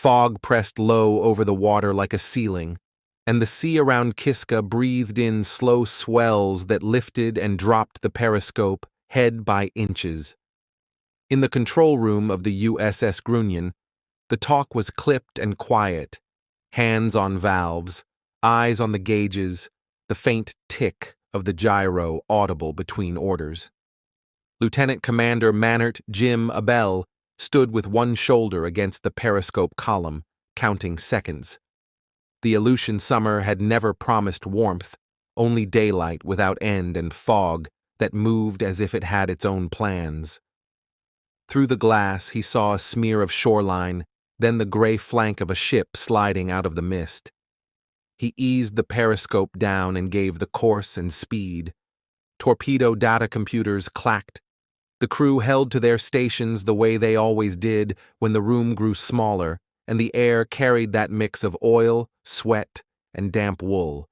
Fog pressed low over the water like a ceiling, and the sea around Kiska breathed in slow swells that lifted and dropped the periscope head by inches. In the control room of the USS Grunion, the talk was clipped and quiet, hands on valves, eyes on the gauges, the faint tick of the gyro audible between orders. Lieutenant Commander Mannert Jim Abel stood with one shoulder against the periscope column, counting seconds. The Aleutian summer had never promised warmth, only daylight without end and fog that moved as if it had its own plans. Through the glass he saw a smear of shoreline, then the gray flank of a ship sliding out of the mist. He eased the periscope down and gave the course and speed. Torpedo data computers clacked. The crew held to their stations the way they always did when the room grew smaller and the air carried that mix of oil, sweat, and damp wool.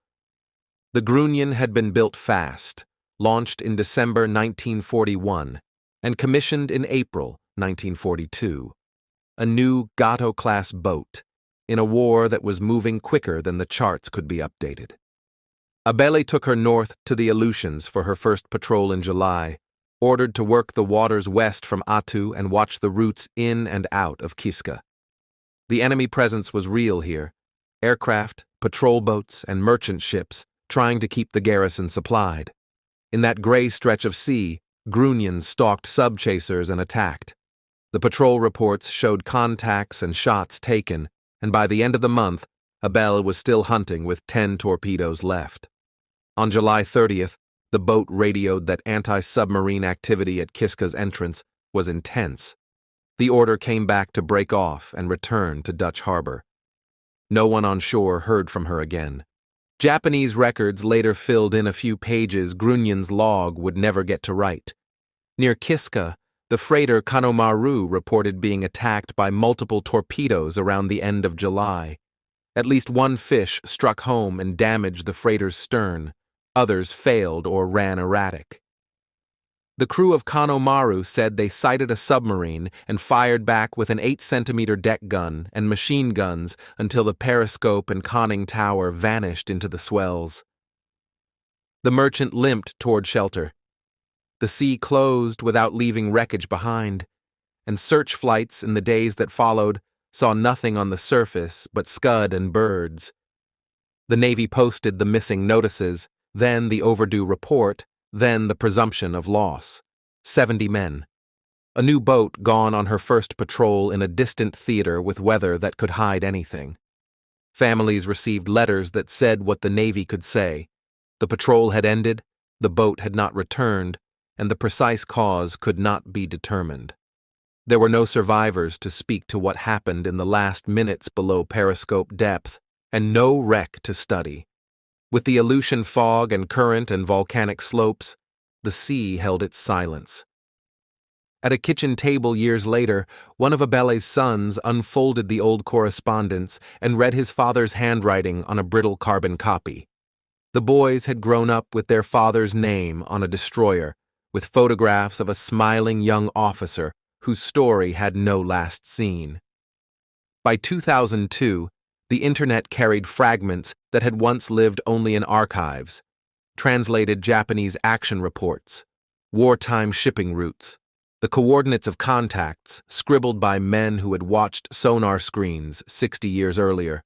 The Grunion had been built fast, launched in December 1941, and commissioned in April 1942. A new Gato-class boat, in a war that was moving quicker than the charts could be updated. Abele took her north to the Aleutians for her first patrol in July, ordered to work the waters west from Attu and watch the routes in and out of Kiska. The enemy presence was real here, aircraft, patrol boats, and merchant ships trying to keep the garrison supplied. In that gray stretch of sea, Grunions stalked sub-chasers and attacked. The patrol reports showed contacts and shots taken, and by the end of the month, Abel was still hunting with 10 torpedoes left. On July 30th, the boat radioed that anti-submarine activity at Kiska's entrance was intense. The order came back to break off and return to Dutch Harbor. No one on shore heard from her again. Japanese records later filled in a few pages Grunion's log would never get to write. Near Kiska, the freighter Kanomaru reported being attacked by multiple torpedoes around the end of July. At least one fish struck home and damaged the freighter's stern. Others failed or ran erratic. The crew of Kanomaru said they sighted a submarine and fired back with an 8-centimeter deck gun and machine guns until the periscope and conning tower vanished into the swells. The merchant limped toward shelter. The sea closed without leaving wreckage behind, and search flights in the days that followed saw nothing on the surface but scud and birds. The Navy posted the missing notices, then the overdue report, then the presumption of loss. 70 men. A new boat gone on her first patrol in a distant theater with weather that could hide anything. Families received letters that said what the Navy could say. The patrol had ended, the boat had not returned, and the precise cause could not be determined. There were no survivors to speak to what happened in the last minutes below periscope depth, and no wreck to study. With the Aleutian fog and current and volcanic slopes, the sea held its silence. At a kitchen table years later, one of Abele's sons unfolded the old correspondence and read his father's handwriting on a brittle carbon copy. The boys had grown up with their father's name on a destroyer, with photographs of a smiling young officer whose story had no last scene. By 2002, the internet carried fragments that had once lived only in archives, translated Japanese action reports, wartime shipping routes, the coordinates of contacts scribbled by men who had watched sonar screens 60 years earlier.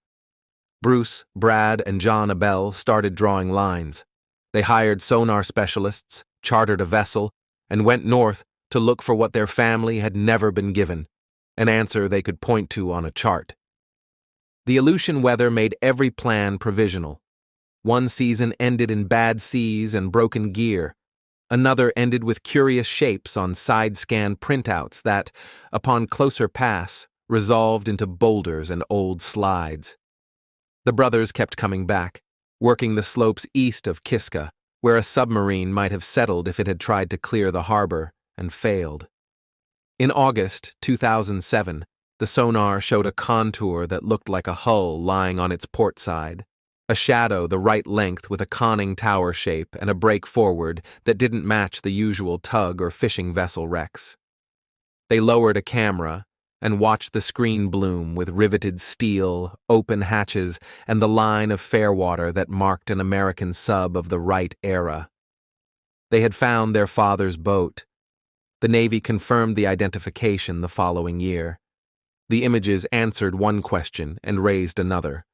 Bruce, Brad, and John Abel started drawing lines. They hired sonar specialists, chartered a vessel, and went north to look for what their family had never been given, an answer they could point to on a chart. The Aleutian weather made every plan provisional. One season ended in bad seas and broken gear. Another ended with curious shapes on side-scan printouts that, upon closer pass, resolved into boulders and old slides. The brothers kept coming back, working the slopes east of Kiska, where a submarine might have settled if it had tried to clear the harbor, and failed. In August 2007, the sonar showed a contour that looked like a hull lying on its port side, a shadow the right length with a conning tower shape and a break forward that didn't match the usual tug or fishing vessel wrecks. They lowered a camera, and watched the screen bloom with riveted steel, open hatches, and the line of fairwater that marked an American sub of the right era. They had found their father's boat. The Navy confirmed the identification the following year. The images answered one question and raised another.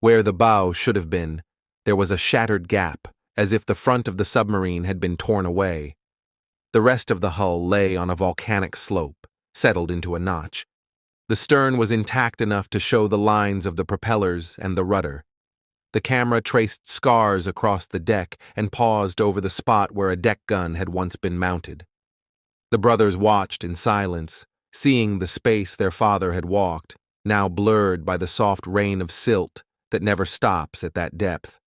Where the bow should have been, there was a shattered gap, as if the front of the submarine had been torn away. The rest of the hull lay on a volcanic slope, settled into a notch. The stern was intact enough to show the lines of the propellers and the rudder. The camera traced scars across the deck and paused over the spot where a deck gun had once been mounted. The brothers watched in silence, seeing the space their father had walked, now blurred by the soft rain of silt that never stops at that depth.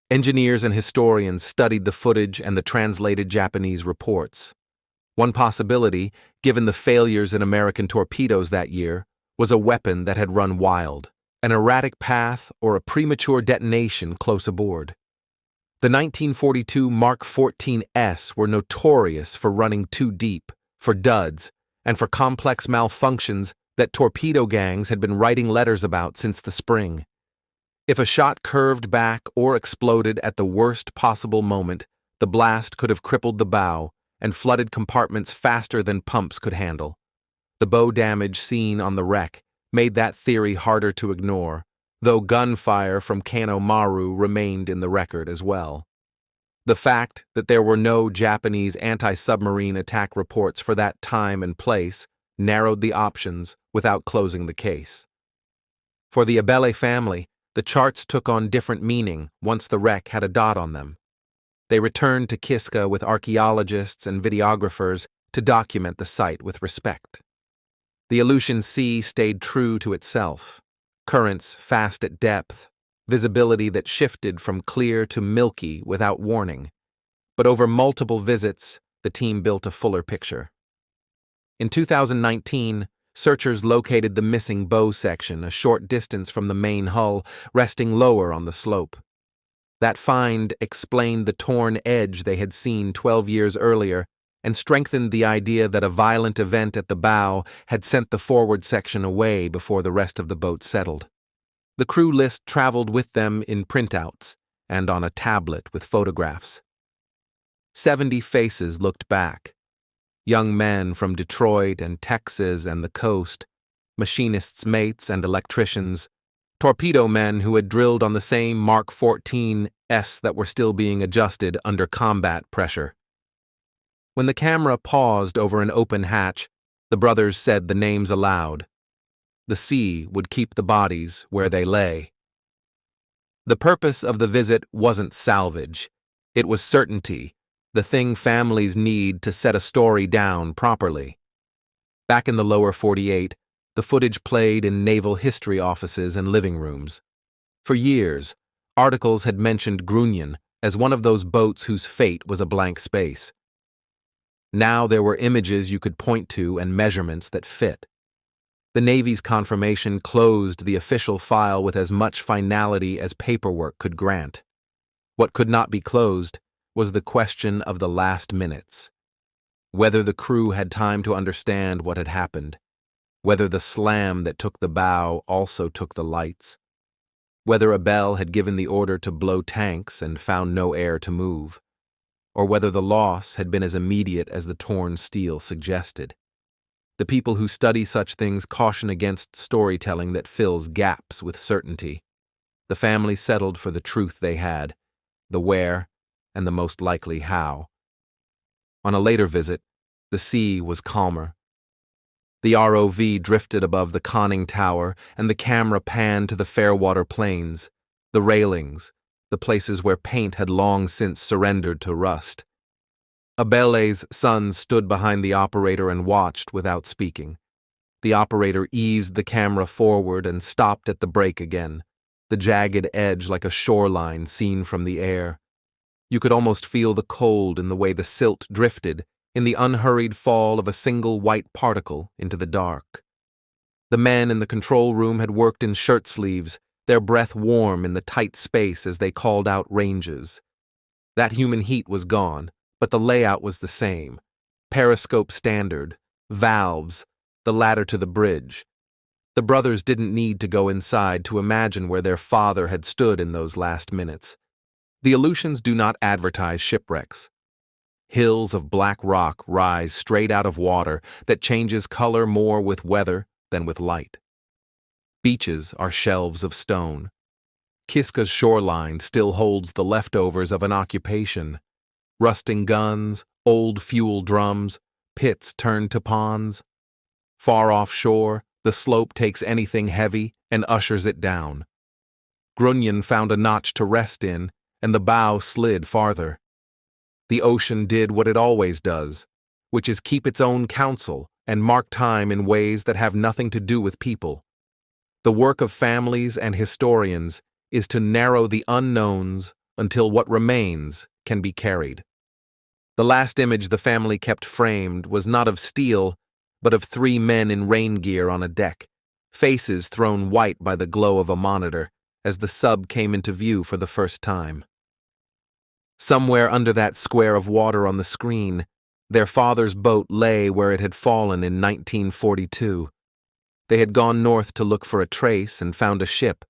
Engineers and historians studied the footage and the translated Japanese reports. One possibility, given the failures in American torpedoes that year, was a weapon that had run wild, an erratic path or a premature detonation close aboard. The 1942 Mark 14S were notorious for running too deep, for duds, and for complex malfunctions that torpedo gangs had been writing letters about since the spring. If a shot curved back or exploded at the worst possible moment, the blast could have crippled the bow and flooded compartments faster than pumps could handle. The bow damage seen on the wreck made that theory harder to ignore, though gunfire from Kano Maru remained in the record as well. The fact that there were no Japanese anti-submarine attack reports for that time and place narrowed the options without closing the case. For the Abele family, the charts took on different meaning once the wreck had a dot on them. They returned to Kiska with archaeologists and videographers to document the site with respect. The Aleutian Sea stayed true to itself. Currents fast at depth, visibility that shifted from clear to milky without warning. But over multiple visits, the team built a fuller picture. In 2019, searchers located the missing bow section a short distance from the main hull, resting lower on the slope. That find explained the torn edge they had seen 12 years earlier and strengthened the idea that a violent event at the bow had sent the forward section away before the rest of the boat settled. The crew list traveled with them in printouts and on a tablet with photographs. 70 faces looked back. Young men from Detroit and Texas and the coast, machinists' mates and electricians, torpedo men who had drilled on the same Mark 14S that were still being adjusted under combat pressure. When the camera paused over an open hatch, the brothers said the names aloud. The sea would keep the bodies where they lay. The purpose of the visit wasn't salvage. It was certainty, the thing families need to set a story down properly. Back in the lower 48, the footage played in naval history offices and living rooms. For years, articles had mentioned Grunion as one of those boats whose fate was a blank space. Now there were images you could point to and measurements that fit. The Navy's confirmation closed the official file with as much finality as paperwork could grant. What could not be closed was the question of the last minutes. Whether the crew had time to understand what had happened. Whether the slam that took the bow also took the lights. Whether Abel had given the order to blow tanks and found no air to move. Or whether the loss had been as immediate as the torn steel suggested. The people who study such things caution against storytelling that fills gaps with certainty. The family settled for the truth they had, the where, and the most likely how. On a later visit, the sea was calmer. The ROV drifted above the conning tower, and the camera panned to the Fairwater Plains, the railings, the places where paint had long since surrendered to rust. Abele's son stood behind the operator and watched without speaking. The operator eased the camera forward and stopped at the break again, the jagged edge like a shoreline seen from the air. You could almost feel the cold in the way the silt drifted, in the unhurried fall of a single white particle into the dark. The men in the control room had worked in shirt sleeves, their breath warm in the tight space as they called out ranges. That human heat was gone, but the layout was the same. Periscope standard, valves, the ladder to the bridge. The brothers didn't need to go inside to imagine where their father had stood in those last minutes. The Aleutians do not advertise shipwrecks. Hills of black rock rise straight out of water that changes color more with weather than with light. Beaches are shelves of stone. Kiska's shoreline still holds the leftovers of an occupation. Rusting guns, old fuel drums, pits turned to ponds. Far offshore, the slope takes anything heavy and ushers it down. Grunion found a notch to rest in, and the bow slid farther. The ocean did what it always does, which is keep its own counsel and mark time in ways that have nothing to do with people. The work of families and historians is to narrow the unknowns until what remains can be carried. The last image the family kept framed was not of steel, but of 3 men in rain gear on a deck, faces thrown white by the glow of a monitor as the sub came into view for the first time. Somewhere under that square of water on the screen, their father's boat lay where it had fallen in 1942. They had gone north to look for a trace and found a ship.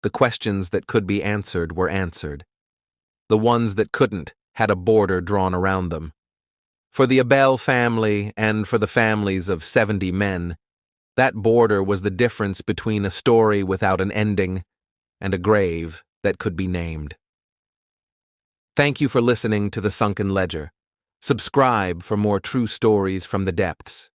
The questions that could be answered were answered. The ones that couldn't had a border drawn around them. For the Abel family and for the families of 70 men, that border was the difference between a story without an ending and a grave that could be named. Thank you for listening to The Sunken Ledger. Subscribe for more true stories from the depths.